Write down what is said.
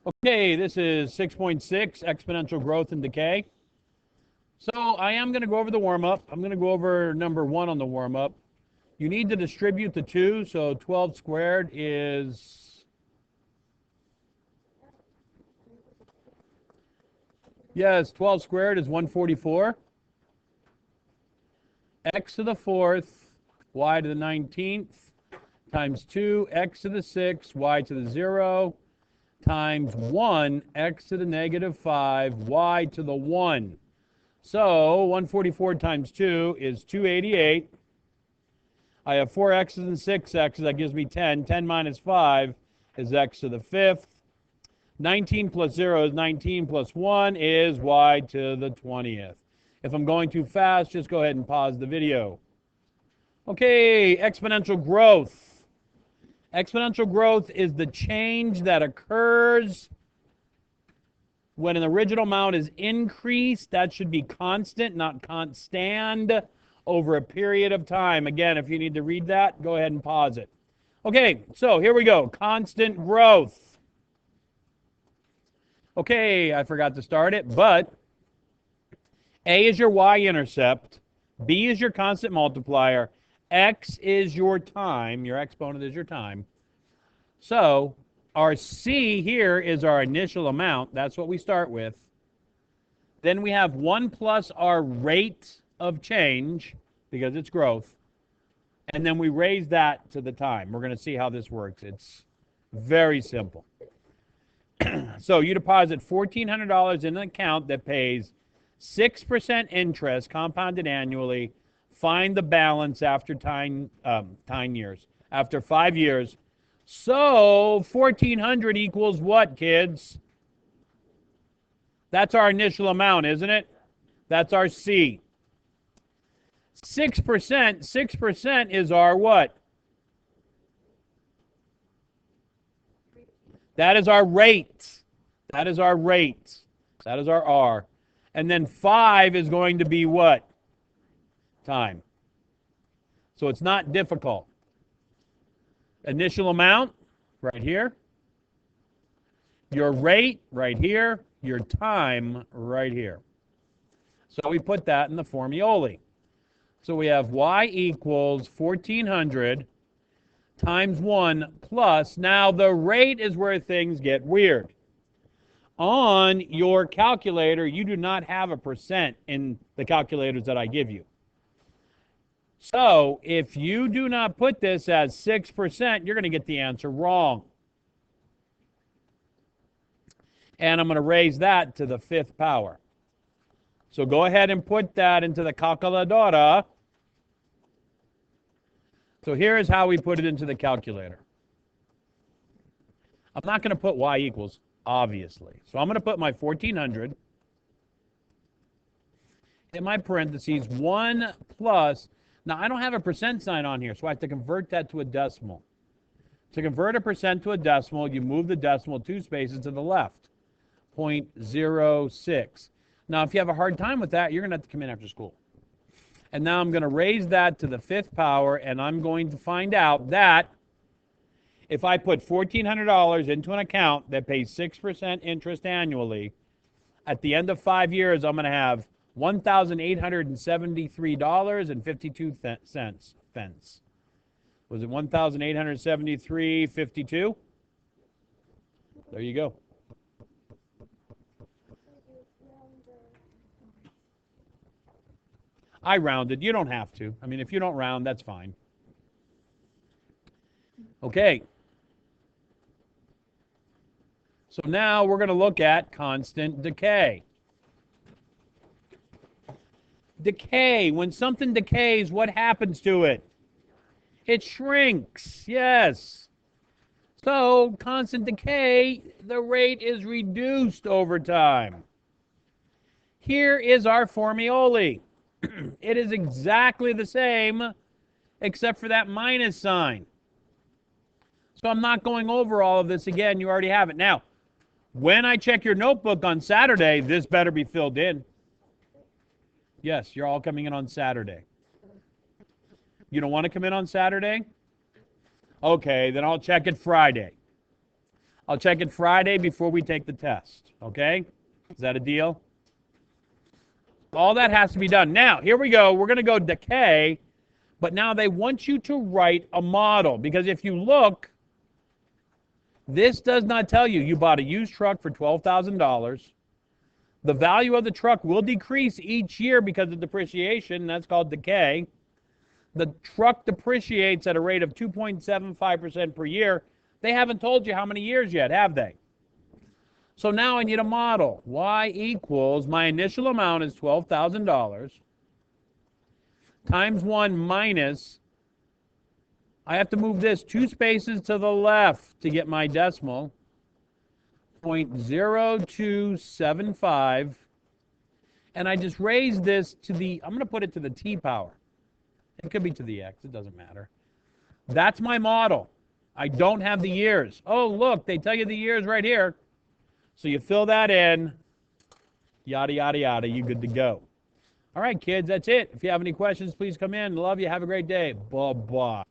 Okay, this is 6.6, exponential growth and decay. So I am going to go over the warm-up. I'm going to go over number 1 on the warm-up. You need to distribute the 2, so 12 squared is... Yes, 12 squared is 144. X to the 4th, y to the 19th, times 2, x to the 6th, y to the 0, times 1, x to the negative 5, y to the 1. So 144 times 2 is 288. I have 4 x's and 6 x's. That gives me 10. 10 minus 5 is x to the 5th. 19 plus 0 is 19 plus 1 is y to the 20th. If I'm going too fast, just go ahead and pause the video. Okay, exponential growth. Exponential growth is the change that occurs when an original amount is increased. That should be constant, not constant, over a period of time. Again, if you need to read that, go ahead and pause it. Okay, so here we go. Constant growth. Okay, I forgot to start it, but A is your y-intercept, B is your constant multiplier, x is your time, your exponent is your time. So our C here is our initial amount. That's what we start with. Then we have 1 plus our rate of change, because it's growth. And then we raise that to the time. We're going to see how this works. It's very simple. So you deposit $1,400 in an account that pays 6% interest compounded annually. Find the balance after 10 years. After 5 years. So 1,400 equals what, kids? That's our initial amount, isn't it? That's our C. 6% is our what? That is our rate. That is our rate. That is our R. And then 5 is going to be what? Time. So it's not difficult. Initial amount, right here. Your rate, right here. Your time, right here. So we put that in the formulae. So we have y equals 1,400 times 1 plus, now the rate is where things get weird. On your calculator, you do not have a percent in the calculators that I give you. So if you do not put this as 6%, you're going to get the answer wrong. And I'm going to raise that to the 5th power. So go ahead and put that into the calculadora. So here is how we put it into the calculator. I'm not going to put y equals, obviously. So I'm going to put my 1,400 in my parentheses, 1 plus. Now, I don't have a percent sign on here, so I have to convert that to a decimal. To convert a percent to a decimal, you move the decimal 2 spaces to the left, 0.06. Now, if you have a hard time with that, you're going to have to come in after school. And now I'm going to raise that to the 5th power, and I'm going to find out that if I put $1,400 into an account that pays 6% interest annually, at the end of 5 years, I'm going to have $1,873.52. Was it $1,873.52? There you go. I rounded. You don't have to. I mean, if you don't round, that's fine. Okay. So now we're going to look at constant decay. Decay. When something decays, what happens to it? It shrinks. Yes. So constant decay, the rate is reduced over time. Here is our formulae. It is exactly the same, except for that minus sign. So I'm not going over all of this again. You already have it. Now, when I check your notebook on Saturday, this better be filled in. Yes, you're all coming in on Saturday. You don't want to come in on Saturday? Okay, then I'll check it Friday. I'll check it Friday before we take the test. Okay? Is that a deal? All that has to be done. Now, here we go. We're going to go decay, but now they want you to write a model, because if you look, this does not tell you you bought a used truck for $12,000. The value of the truck will decrease each year because of depreciation. That's called decay. The truck depreciates at a rate of 2.75% per year. They haven't told you how many years yet, have they? So now I need a model. Y equals, my initial amount is $12,000 times 1 minus, I have to move this 2 spaces to the left to get my decimal, 0.0275, and I just raised this to the, I'm going to put it to the t power. It could be to the x, it doesn't matter. That's my model. I don't have the years. Oh, look, they tell you the years right here. So you fill that in, yada, yada, yada, you're good to go. All right, kids, that's it. If you have any questions, please come in. Love you. Have a great day. Bye-bye.